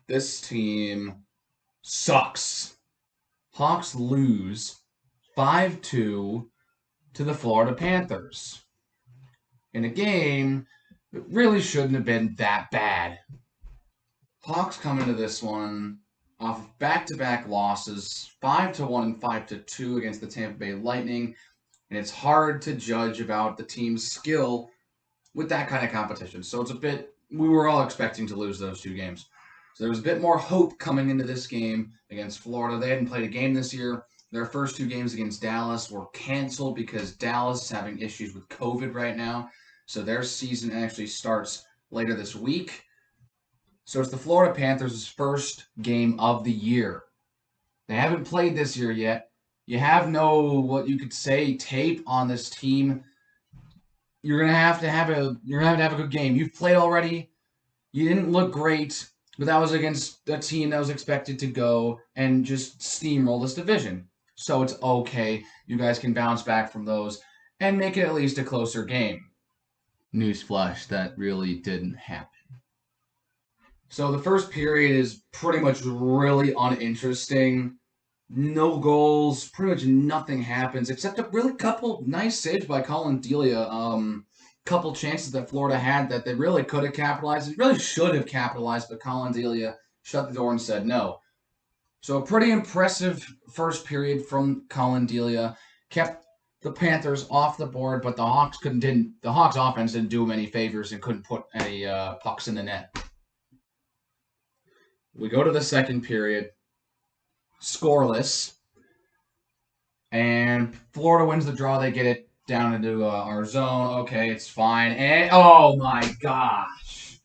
This team sucks. Hawks lose 5-2 to the Florida Panthers in a game that really shouldn't have been that bad. Hawks come into this one off of back-to-back losses, 5-1 and 5-2 against the Tampa Bay Lightning, and it's hard to judge about the team's skill with that kind of competition. So it's a bit, we were all expecting to lose those two games. So there was a bit more hope coming into this game against Florida. They hadn't played a game this year. Their first two games against Dallas were canceled because Dallas is having issues with COVID right now. So their season actually starts later this week. So it's the Florida Panthers' first game of the year. They haven't played this year yet. You have no, what you could say, tape on this team. You're gonna have to have a good game. You've played already. You didn't look great, but that was against a team that was expected to go and just steamroll this division. So it's okay. You guys can bounce back from those and make it at least a closer game. Newsflash, that really didn't happen. So the first period is pretty much really uninteresting. No goals, pretty much nothing happens except a really couple nice saves by Colin Delia. Couple chances that Florida had that they really could have capitalized. They really should have capitalized, but Colin Delia shut the door and said no. So a pretty impressive first period from Colin Delia. Kept the Panthers off the board, but the Hawks offense didn't do them any favors and couldn't put any pucks in the net. We go to the second period, scoreless, and Florida wins the draw. They get it down into our zone. Okay, it's fine. And oh my gosh,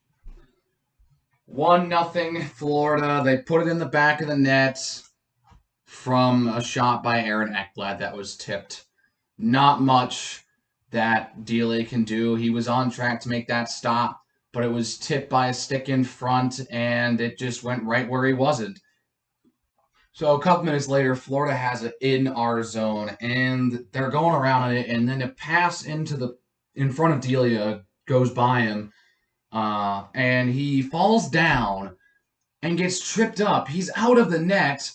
1-0 Florida. They put it in the back of the net from a shot by Aaron Ekblad that was tipped. Not much that Delia can do. He was on track to make that stop, but it was tipped by a stick in front, and it just went right where he wasn't. So a couple minutes later, Florida has it in our zone, and they're going around on it, and then a pass in front of Delia goes by him, and he falls down and gets tripped up. He's out of the net,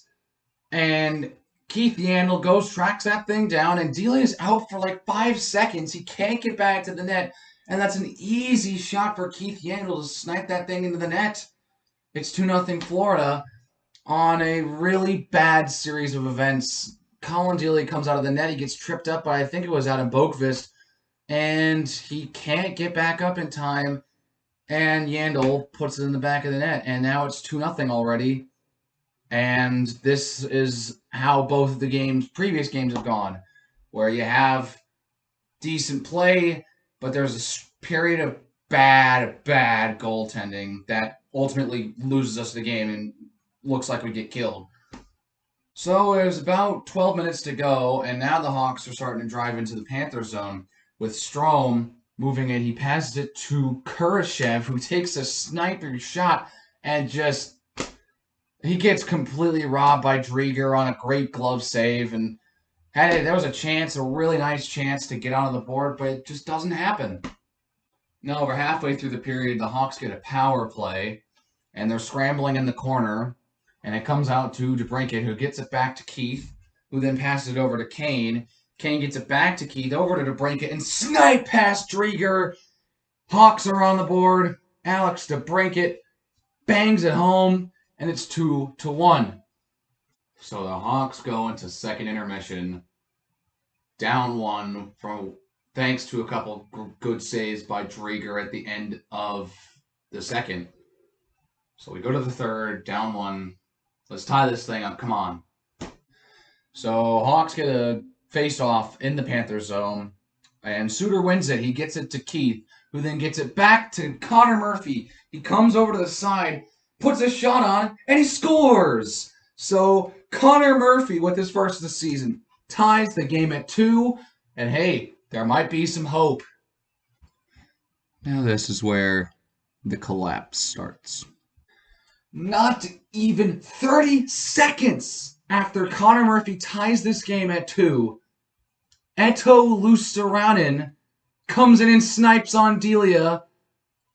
and Keith Yandle tracks that thing down, and Delia's out for like 5 seconds. He can't get back to the net. And that's an easy shot for Keith Yandle to snipe that thing into the net. It's 2-0 Florida on a really bad series of events. Colin Delia comes out of the net. He gets tripped up by, I think it was Adam Boqvist, and he can't get back up in time. And Yandle puts it in the back of the net. And now it's 2-0 already. And this is how both of the previous games have gone, where you have decent play, but there's a period of bad goaltending that ultimately loses us the game and looks like we get killed. So there's about 12 minutes to go, and now the Hawks are starting to drive into the Panther zone with Strome moving it. He passes it to Kurashev, who takes a sniper shot and he gets completely robbed by Drieger on a great glove save, and there was a really nice chance to get onto the board, but it just doesn't happen. Now, over halfway through the period, the Hawks get a power play, and they're scrambling in the corner, and it comes out to DeBrincat, who gets it back to Keith, who then passes it over to Kane. Kane gets it back to Keith, over to DeBrincat, and snipe past Drieger. Hawks are on the board. Alex DeBrincat bangs it home, and it's 2-1. So the Hawks go into second intermission, down 1 thanks to a couple good saves by Drieger at the end of the second. So we go to the third, down 1. Let's tie this thing up. Come on. So Hawks get a face-off in the Panther zone, and Suter wins it. He gets it to Keith, who then gets it back to Connor Murphy. He comes over to the side, puts a shot on, and he scores! So Connor Murphy, with his first of the season, ties the game at 2, and hey, there might be some hope. Now this is where the collapse starts. Not even 30 seconds after Connor Murphy ties this game at 2, Eto Luostarinen comes in and snipes on Delia,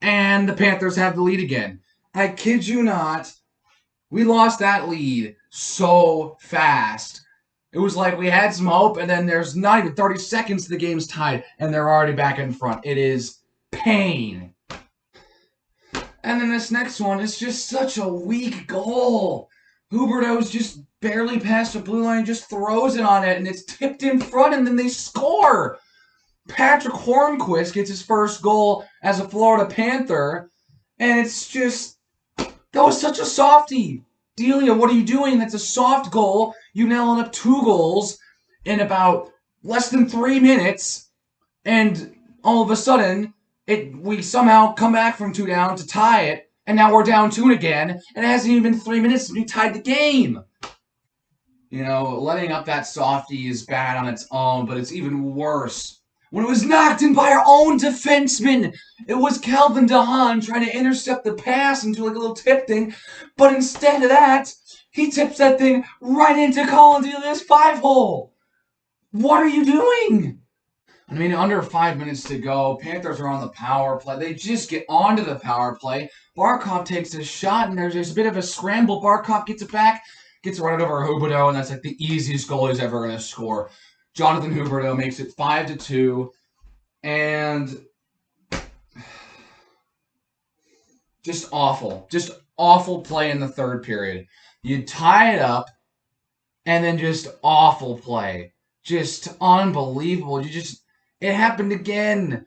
and the Panthers have the lead again. I kid you not, We lost that lead so fast. It was like we had some hope, and then there's not even 30 seconds the game's tied, and they're already back in front. It is pain. And then this next one is just such a weak goal. Huberdeau's just barely past the blue line, just throws it on it, and it's tipped in front, and then they score. Patrick Hornquist gets his first goal as a Florida Panther, and it's just, that was such a softie. Delia, what are you doing? That's a soft goal. You now end up 2 goals in about less than 3 minutes, and all of a sudden, we somehow come back from 2 down to tie it, and now we're down 2 again, and it hasn't even been 3 minutes since we tied the game. You know, letting up that softie is bad on its own, but it's even worse when it was knocked in by our own defenseman. It was Calvin DeHaan trying to intercept the pass into like a little tip thing, but instead of that, he tips that thing right into Colin Delia's 5-hole. What are you doing? I mean, under 5 minutes to go, Panthers are on the power play. They just get onto the power play. Barkov takes a shot, and there's a bit of a scramble. Barkov gets it back, gets it right over Huberdeau, and that's like the easiest goal he's ever going to score. Jonathan Huberdeau makes it 5-2, and just awful play in the third period. You tie it up, and then just awful play, just unbelievable. It happened again.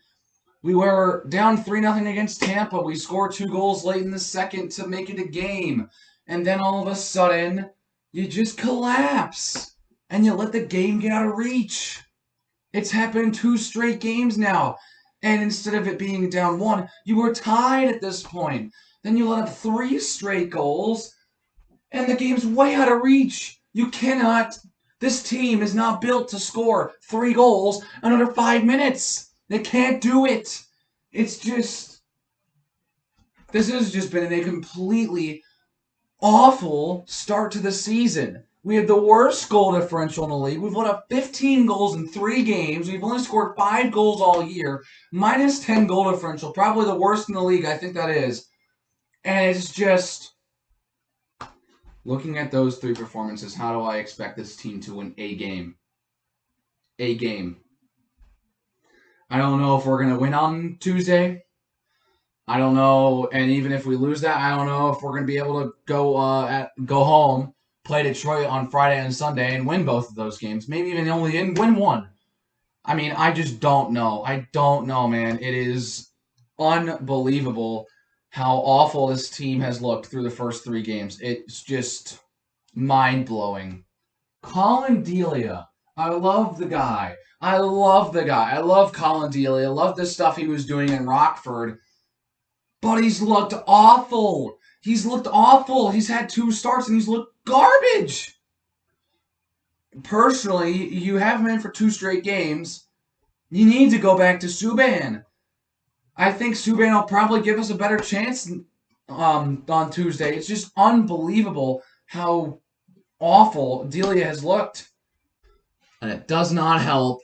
We were down 3-0 against Tampa. We scored 2 goals late in the second to make it a game, and then all of a sudden, you just collapse. And you let the game get out of reach. It's happened 2 straight games now. And instead of it being down 1, you were tied at this point. Then you let up 3 straight goals. And the game's way out of reach. You cannot. This team is not built to score 3 goals in under 5 minutes. They can't do it. It's just. This has just been a completely awful start to the season. We have the worst goal differential in the league. We've let up 15 goals in 3 games. We've only scored 5 goals all year. Minus 10 goal differential. Probably the worst in the league. I think that is. And it's just... Looking at those 3 performances, how do I expect this team to win a game? A game. I don't know if we're going to win on Tuesday. I don't know. And even if we lose that, I don't know if we're going to be able to go home, play Detroit on Friday and Sunday, and win both of those games. Maybe even only win 1. I mean, I just don't know. I don't know, man. It is unbelievable how awful this team has looked through the first 3 games. It's just mind-blowing. Colin Delia. I love the guy. I love Colin Delia. I love the stuff he was doing in Rockford. But he's looked awful. He's had 2 starts and he's looked garbage. Personally, you have him in for 2 straight games. You need to go back to Subban. I think Subban will probably give us a better chance on Tuesday. It's just unbelievable how awful Delia has looked. And it does not help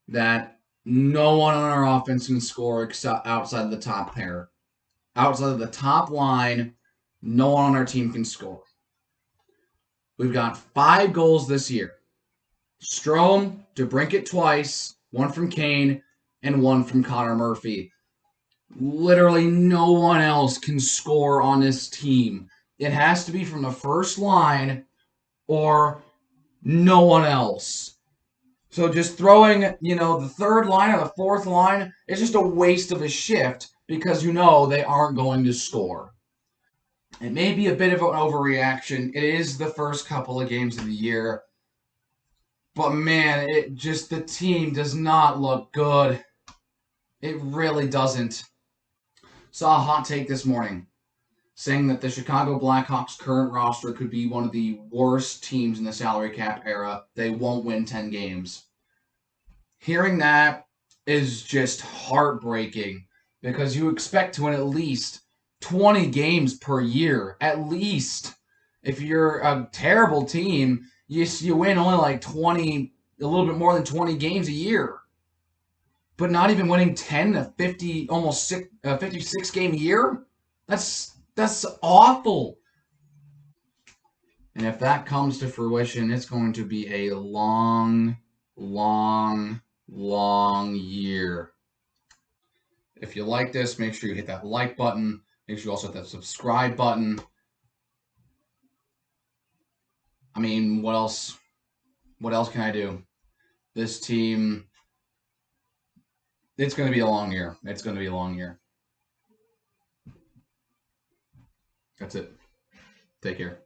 that no one on our offense can score except outside of the top pair. Outside of the top line, no one on our team can score. We've got 5 goals this year. Strome, DeBrincat twice, 1 from Kane, and 1 from Connor Murphy. Literally no one else can score on this team. It has to be from the first line or no one else. So just throwing, the third line or the fourth line is just a waste of a shift because they aren't going to score. It may be a bit of an overreaction. It is the first couple of games of the year. But man, the team does not look good. It really doesn't. Saw a hot take this morning saying that the Chicago Blackhawks' current roster could be one of the worst teams in the salary cap era. They won't win 10 games. Hearing that is just heartbreaking because you expect to win at least 20 games per year, at least. If you're a terrible team, you win only like 20, a little bit more than 20 games a year. But not even winning 10 to 50, almost 56 game a year? That's awful. And if that comes to fruition, it's going to be a long, long, long year. If you like this, make sure you hit that like button. Make sure you also hit that subscribe button. I mean, what else? What else can I do? This team, it's going to be a long year. It's going to be a long year. That's it. Take care.